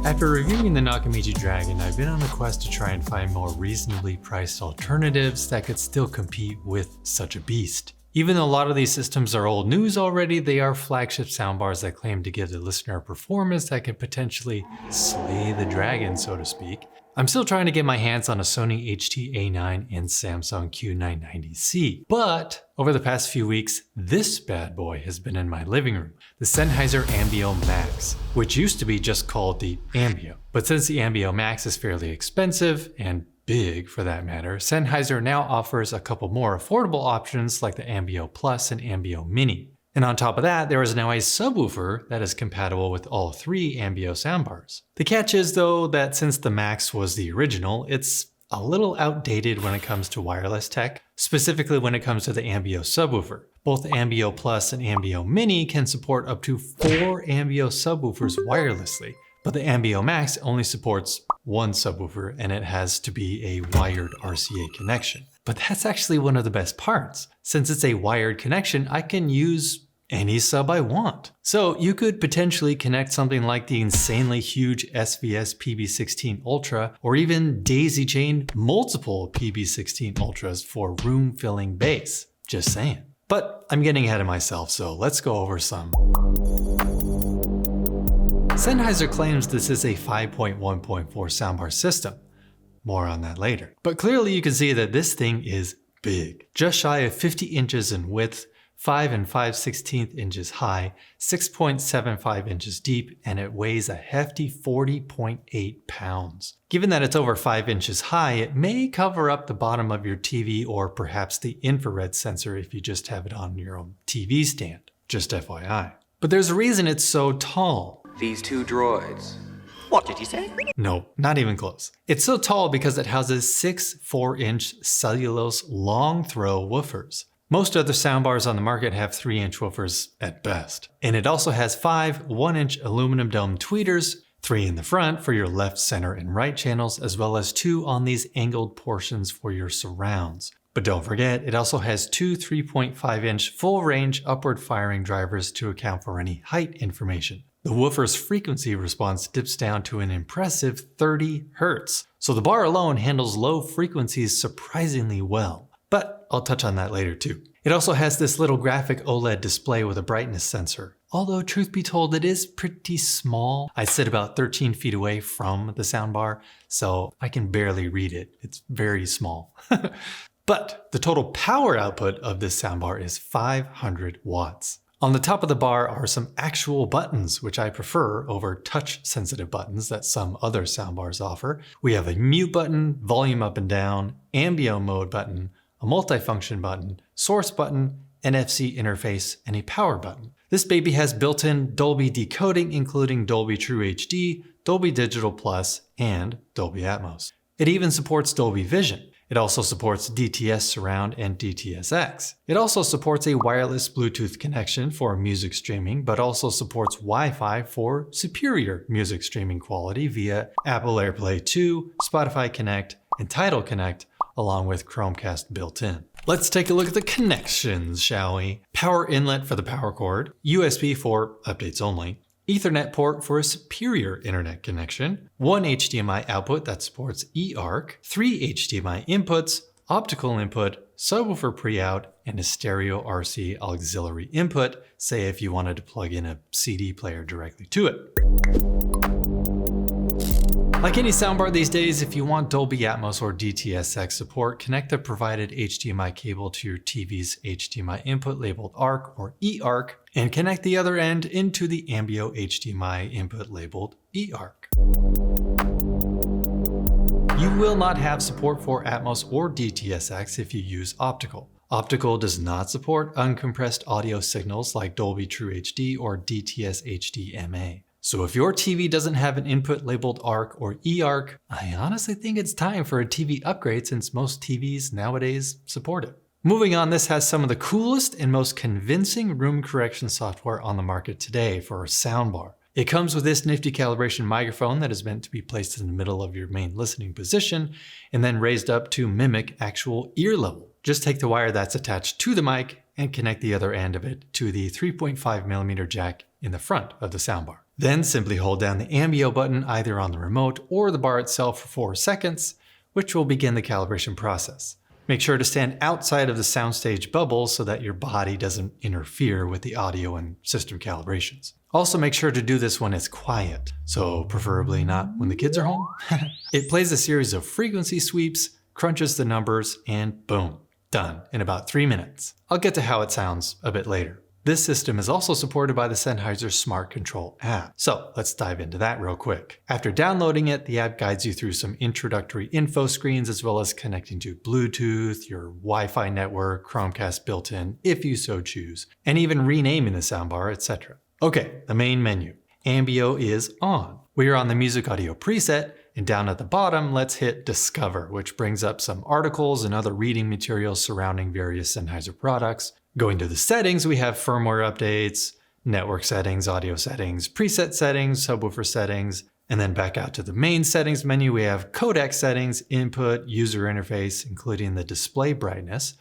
After reviewing the Nakamichi Dragon, I've been on a quest to try and find more reasonably priced alternatives that could still compete with such a beast. Even though a lot of these systems are old news already, they are flagship soundbars that claim to give the listener a performance that can potentially slay the dragon, so to speak. I'm still trying to get my hands on a Sony HT-A9 and Samsung Q990C, but over the past few weeks, this bad boy has been in my living room, the Sennheiser AMBEO Max, which used to be just called the AMBEO. But since the AMBEO Max is fairly expensive, and big for that matter, Sennheiser now offers a couple more affordable options like the AMBEO Plus and AMBEO Mini. And on top of that, there is now a subwoofer that is compatible with all three AMBEO soundbars. The catch is though that since the Max was the original, it's a little outdated when it comes to wireless tech, specifically when it comes to the AMBEO subwoofer. Both AMBEO Plus and AMBEO Mini can support up to 4 AMBEO subwoofers wirelessly, but the AMBEO Max only supports one subwoofer and it has to be a wired RCA connection. But that's actually one of the best parts. Since it's a wired connection, I can use any sub I want. So you could potentially connect something like the insanely huge SVS PB16 Ultra or even daisy chain multiple PB16 Ultras for room filling bass. Just saying. But I'm getting ahead of myself, so let's go over some. Sennheiser claims this is a 5.1.4 soundbar system. More on that later. But clearly you can see that this thing is big. Just shy of 50 inches in width, 5 5/16 inches high, 6.75 inches deep, and it weighs a hefty 40.8 pounds. Given that it's over 5 inches high, it may cover up the bottom of your TV or perhaps the infrared sensor if you just have it on your own TV stand. Just FYI. But there's a reason it's so tall. These two droids. What did you say? No, not even close. It's so tall because it houses 6 4-inch cellulose long throw woofers. Most other soundbars on the market have 3-inch woofers at best. And it also has 5 1-inch aluminum dome tweeters, 3 in the front for your left, center, and right channels, as well as 2 on these angled portions for your surrounds. But don't forget, it also has 2 3.5-inch full-range upward firing drivers to account for any height information. The woofer's frequency response dips down to an impressive 30 Hz, so the bar alone handles low frequencies surprisingly well. But I'll touch on that later too. It also has this little graphic OLED display with a brightness sensor. Although truth be told, it is pretty small. I sit about 13 feet away from the soundbar, so I can barely read it. It's very small. But the total power output of this soundbar is 500 watts. On the top of the bar are some actual buttons, which I prefer over touch-sensitive buttons that some other soundbars offer. We have a mute button, volume up and down, AMBEO mode button, a multifunction button, source button, NFC interface, and a power button. This baby has built-in Dolby decoding, including Dolby True HD, Dolby Digital Plus, and Dolby Atmos. It even supports Dolby Vision. It also supports DTS Surround and DTS:X. It also supports a wireless Bluetooth connection for music streaming, but also supports Wi-Fi for superior music streaming quality via Apple AirPlay 2, Spotify Connect, and Tidal Connect, along with Chromecast built in. Let's take a look at the connections, shall we? Power inlet for the power cord, USB for updates only, Ethernet port for a superior internet connection, 1 HDMI output that supports eARC, 3 HDMI inputs, optical input, subwoofer pre-out, and a stereo RC auxiliary input, say if you wanted to plug in a CD player directly to it. Like any soundbar these days, if you want Dolby Atmos or DTS:X support, connect the provided HDMI cable to your TV's HDMI input labeled ARC or eARC, and connect the other end into the AMBEO HDMI input labeled eARC. You will not have support for Atmos or DTS:X if you use optical. Optical does not support uncompressed audio signals like Dolby True HD or DTS HDMA. So if your TV doesn't have an input labeled ARC or eARC, I honestly think it's time for a TV upgrade since most TVs nowadays support it. Moving on, this has some of the coolest and most convincing room correction software on the market today for a soundbar. It comes with this nifty calibration microphone that is meant to be placed in the middle of your main listening position and then raised up to mimic actual ear level. Just take the wire that's attached to the mic and connect the other end of it to the 3.5mm jack in the front of the soundbar. Then simply hold down the AMBEO button either on the remote or the bar itself for 4 seconds, which will begin the calibration process. Make sure to stand outside of the soundstage bubble so that your body doesn't interfere with the audio and system calibrations. Also make sure to do this when it's quiet, so preferably not when the kids are home. It plays a series of frequency sweeps, crunches the numbers, and boom, done in about 3 minutes. I'll get to how it sounds a bit later. This system is also supported by the Sennheiser Smart Control app. So let's dive into that real quick. After downloading it, the app guides you through some introductory info screens as well as connecting to Bluetooth, your Wi-Fi network, Chromecast built-in, if you so choose, and even renaming the soundbar, etc. Okay, the main menu. AMBEO is on. We are on the music audio preset, and down at the bottom, let's hit Discover, which brings up some articles and other reading materials surrounding various Sennheiser products. Going to the settings, we have firmware updates, network settings, audio settings, preset settings, subwoofer settings, and then back out to the main settings menu, we have codec settings, input, user interface, including the display brightness,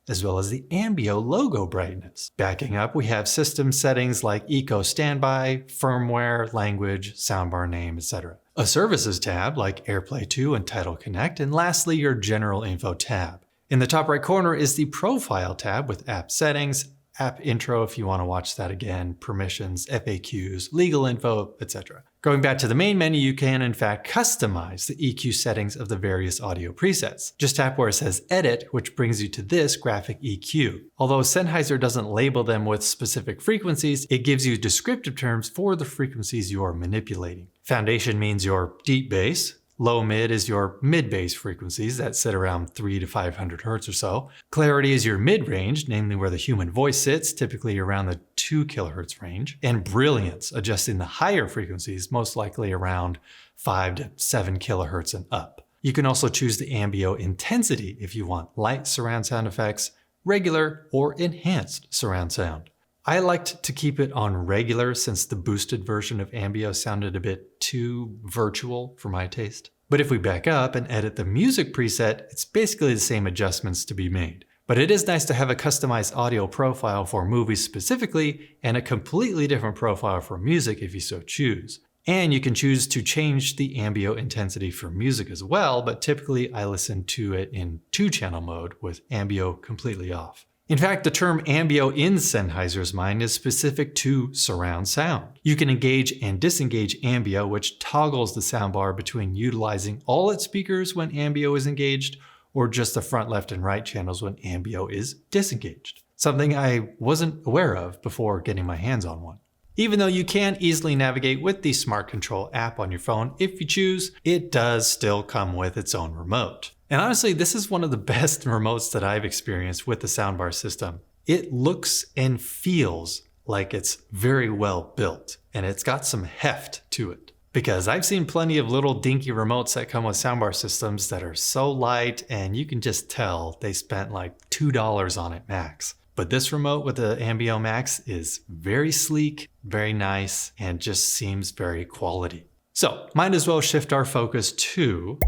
as well as the AMBEO logo brightness. Backing up, we have system settings like Eco Standby, firmware, language, soundbar name, etc. A services tab like AirPlay 2 and Tidal Connect, and lastly, your general info tab. In the top right corner is the Profile tab with app settings, app intro if you want to watch that again, permissions, FAQs, legal info, etc. Going back to the main menu, you can in fact customize the EQ settings of the various audio presets. Just tap where it says Edit, which brings you to this graphic EQ. Although Sennheiser doesn't label them with specific frequencies, it gives you descriptive terms for the frequencies you are manipulating. Foundation means your deep bass. Low mid is your mid-bass frequencies that sit around 300 to 500 Hz or so. Clarity is your mid-range, namely where the human voice sits, typically around the 2 kHz range. And brilliance, adjusting the higher frequencies, most likely around 5 to 7 kHz and up. You can also choose the AMBEO intensity if you want light surround sound effects, regular, or enhanced surround sound. I liked to keep it on regular since the boosted version of AMBEO sounded a bit too virtual for my taste. But if we back up and edit the music preset, it's basically the same adjustments to be made. But it is nice to have a customized audio profile for movies specifically, and a completely different profile for music if you so choose. And you can choose to change the AMBEO intensity for music as well, but typically I listen to it in 2-channel mode with AMBEO completely off. In fact, the term AMBEO in Sennheiser's mind is specific to surround sound. You can engage and disengage AMBEO, which toggles the soundbar between utilizing all its speakers when AMBEO is engaged, or just the front, left, and right channels when AMBEO is disengaged. Something I wasn't aware of before getting my hands on one. Even though you can easily navigate with the Smart Control app on your phone if you choose, it does still come with its own remote. And honestly, this is one of the best remotes that I've experienced with the soundbar system. It looks and feels like it's very well built, and it's got some heft to it. Because I've seen plenty of little dinky remotes that come with soundbar systems that are so light, and you can just tell they spent like $2 on it max. But this remote with the AMBEO Max is very sleek, very nice, and just seems very quality. So might as well shift our focus to...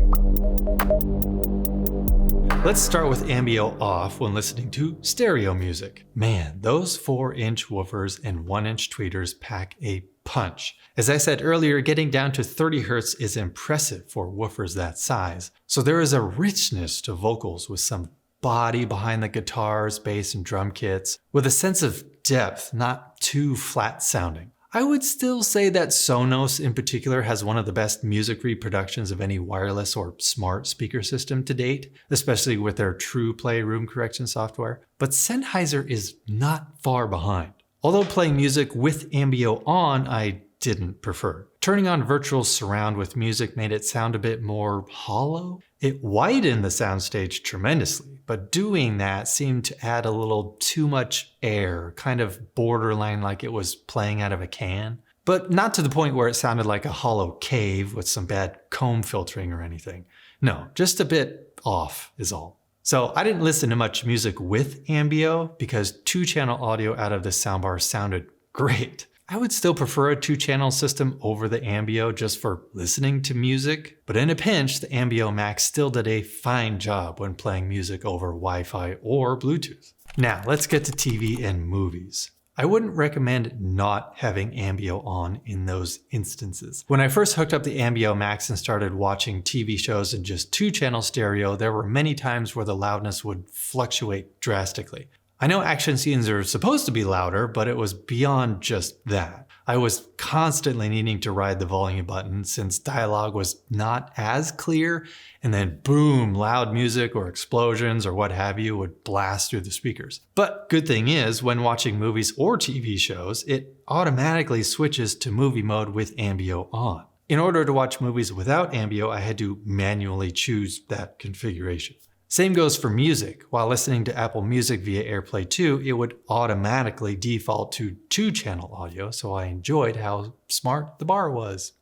Let's start with AMBEO off when listening to stereo music. Man, those 4-inch woofers and 1-inch tweeters pack a punch. As I said earlier, getting down to 30 Hz is impressive for woofers that size. So there is a richness to vocals with some body behind the guitars, bass, and drum kits, with a sense of depth, not too flat sounding. I would still say that Sonos in particular has one of the best music reproductions of any wireless or smart speaker system to date, especially with their TruePlay room correction software. But Sennheiser is not far behind. Although playing music with AMBEO on, I didn't prefer. Turning on virtual surround with music made it sound a bit more hollow. It widened the soundstage tremendously, but doing that seemed to add a little too much air, kind of borderline like it was playing out of a can. But not to the point where it sounded like a hollow cave with some bad comb filtering or anything. No, just a bit off is all. So I didn't listen to much music with AMBEO because 2-channel audio out of this soundbar sounded great. I would still prefer a 2-channel system over the AMBEO just for listening to music, but in a pinch, the AMBEO Max still did a fine job when playing music over Wi-Fi or Bluetooth. Now let's get to TV and movies. I wouldn't recommend not having AMBEO on in those instances. When I first hooked up the AMBEO Max and started watching TV shows in just 2-channel stereo, there were many times where the loudness would fluctuate drastically. I know action scenes are supposed to be louder, but it was beyond just that. I was constantly needing to ride the volume button since dialogue was not as clear, and then boom, loud music or explosions or what have you would blast through the speakers. But good thing is, when watching movies or TV shows, it automatically switches to movie mode with AMBEO on. In order to watch movies without AMBEO, I had to manually choose that configuration. Same goes for music. While listening to Apple Music via AirPlay 2, it would automatically default to 2-channel audio, so I enjoyed how smart the bar was.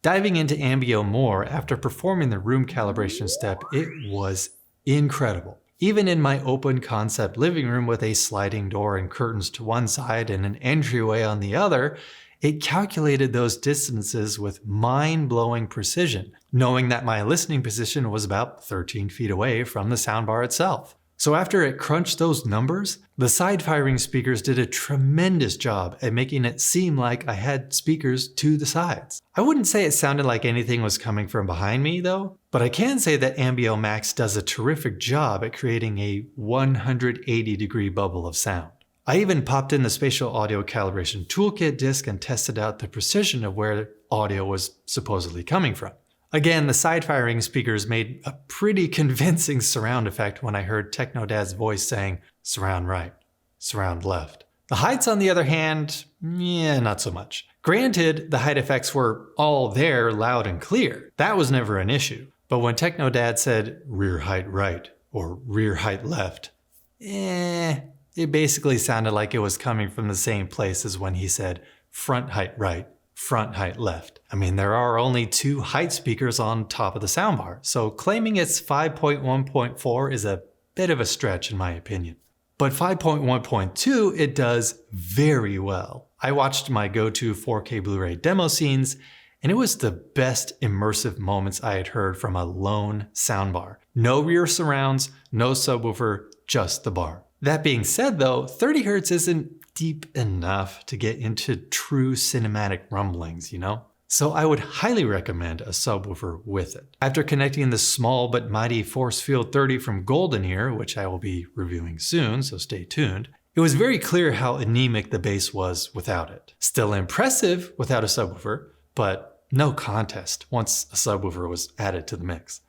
Diving into AMBEO more, after performing the room calibration step, it was incredible. Even in my open concept living room with a sliding door and curtains to one side and an entryway on the other, it calculated those distances with mind-blowing precision, knowing that my listening position was about 13 feet away from the soundbar itself. So after it crunched those numbers, the side-firing speakers did a tremendous job at making it seem like I had speakers to the sides. I wouldn't say it sounded like anything was coming from behind me though, but I can say that AMBEO Max does a terrific job at creating a 180-degree bubble of sound. I even popped in the spatial audio calibration toolkit disc and tested out the precision of where audio was supposedly coming from. Again, the side-firing speakers made a pretty convincing surround effect when I heard Technodad's voice saying, "Surround right, surround left." The heights, on the other hand, not so much. Granted, the height effects were all there, loud and clear. That was never an issue. But when Technodad said rear height right or rear height left, it basically sounded like it was coming from the same place as when he said front height right, front height left. I mean, there are only 2 height speakers on top of the soundbar, so claiming it's 5.1.4 is a bit of a stretch in my opinion. But 5.1.2 it does very well. I watched my go-to 4K Blu-ray demo scenes, and it was the best immersive moments I had heard from a lone soundbar. No rear surrounds, no subwoofer, just the bar. That being said though, 30 Hz isn't deep enough to get into true cinematic rumblings, you know? So I would highly recommend a subwoofer with it. After connecting the small but mighty Force Field 30 from Golden Ear, which I will be reviewing soon, so stay tuned, it was very clear how anemic the bass was without it. Still impressive without a subwoofer, but no contest once a subwoofer was added to the mix.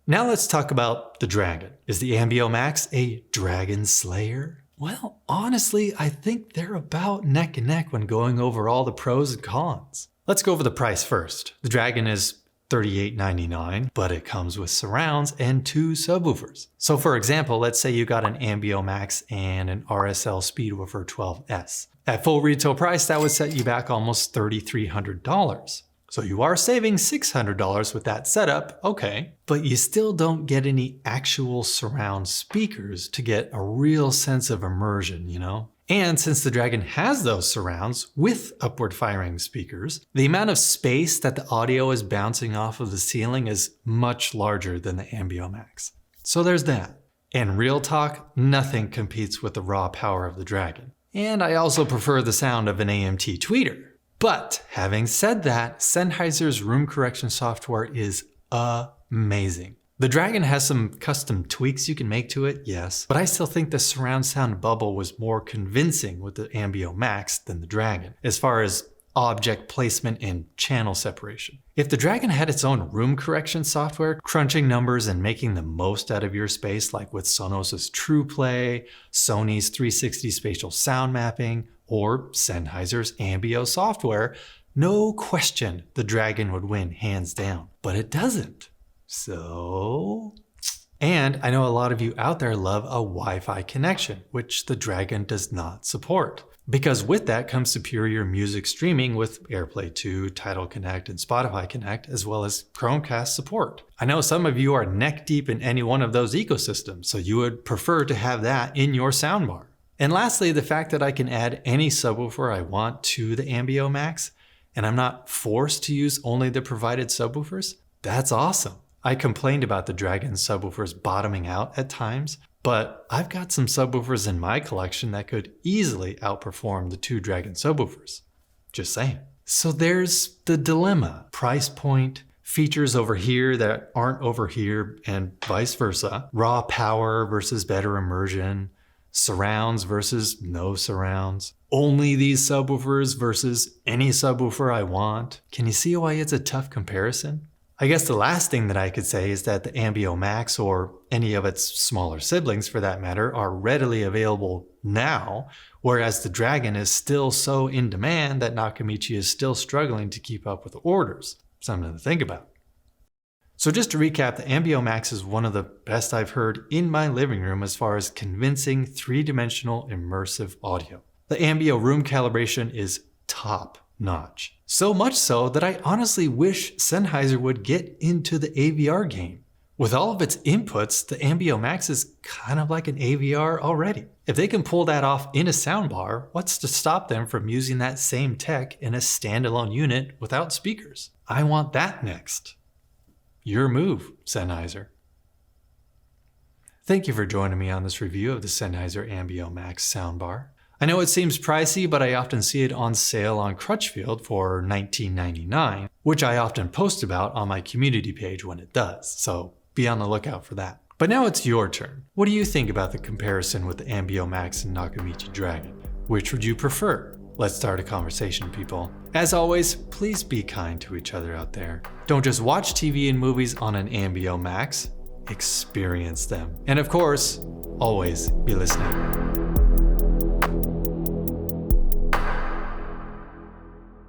Now let's talk about the Dragon. Is the AMBEO Max a Dragon Slayer? Well, honestly, I think they're about neck and neck when going over all the pros and cons. Let's go over the price first. The Dragon is $38.99, but it comes with surrounds and 2 subwoofers. So for example, let's say you got an AMBEO Max and an RSL Speedwoofer 12S. At full retail price, that would set you back almost $3,300. So you are saving $600 with that setup, okay, but you still don't get any actual surround speakers to get a real sense of immersion, you know? And since the Dragon has those surrounds with upward firing speakers, the amount of space that the audio is bouncing off of the ceiling is much larger than the AMBEO Max. So there's that. And real talk, nothing competes with the raw power of the Dragon. And I also prefer the sound of an AMT tweeter. But having said that, Sennheiser's room correction software is amazing. The Dragon has some custom tweaks you can make to it, yes, but I still think the surround sound bubble was more convincing with the AMBEO Max than the Dragon, as far as object placement and channel separation. If the Dragon had its own room correction software, crunching numbers and making the most out of your space, like with Sonos's TruePlay, Sony's 360 spatial sound mapping, or Sennheiser's AMBEO software, no question the Dragon would win hands down. But it doesn't. So... And I know a lot of you out there love a Wi-Fi connection, which the Dragon does not support. Because with that comes superior music streaming with AirPlay 2, Tidal Connect, and Spotify Connect, as well as Chromecast support. I know some of you are neck deep in any one of those ecosystems, so you would prefer to have that in your soundbar. And lastly, the fact that I can add any subwoofer I want to the AMBEO Max, and I'm not forced to use only the provided subwoofers, that's awesome. I complained about the Dragon subwoofers bottoming out at times, but I've got some subwoofers in my collection that could easily outperform the two Dragon subwoofers. Just saying. So there's the dilemma. Price point, features over here that aren't over here, and vice versa. Raw power versus better immersion. Surrounds versus no surrounds. Only these subwoofers versus any subwoofer I want. Can you see why it's a tough comparison? I guess the last thing that I could say is that the AMBEO Max, or any of its smaller siblings for that matter, are readily available now, whereas the Dragon is still so in demand that Nakamichi is still struggling to keep up with orders. Something to think about. So just to recap, the AMBEO Max is one of the best I've heard in my living room as far as convincing three-dimensional immersive audio. The AMBEO room calibration is top notch. So much so that I honestly wish Sennheiser would get into the AVR game. With all of its inputs, the AMBEO Max is kind of like an AVR already. If they can pull that off in a soundbar, what's to stop them from using that same tech in a standalone unit without speakers? I want that next. Your move, Sennheiser. Thank you for joining me on this review of the Sennheiser AMBEO Max soundbar. I know it seems pricey, but I often see it on sale on Crutchfield for $19.99, which I often post about on my community page when it does, so be on the lookout for that. But now it's your turn. What do you think about the comparison with the AMBEO Max and Nakamichi Dragon? Which would you prefer? Let's start a conversation, people. As always, please be kind to each other out there. Don't just watch TV and movies on an AMBEO Max, experience them. And of course, always be listening.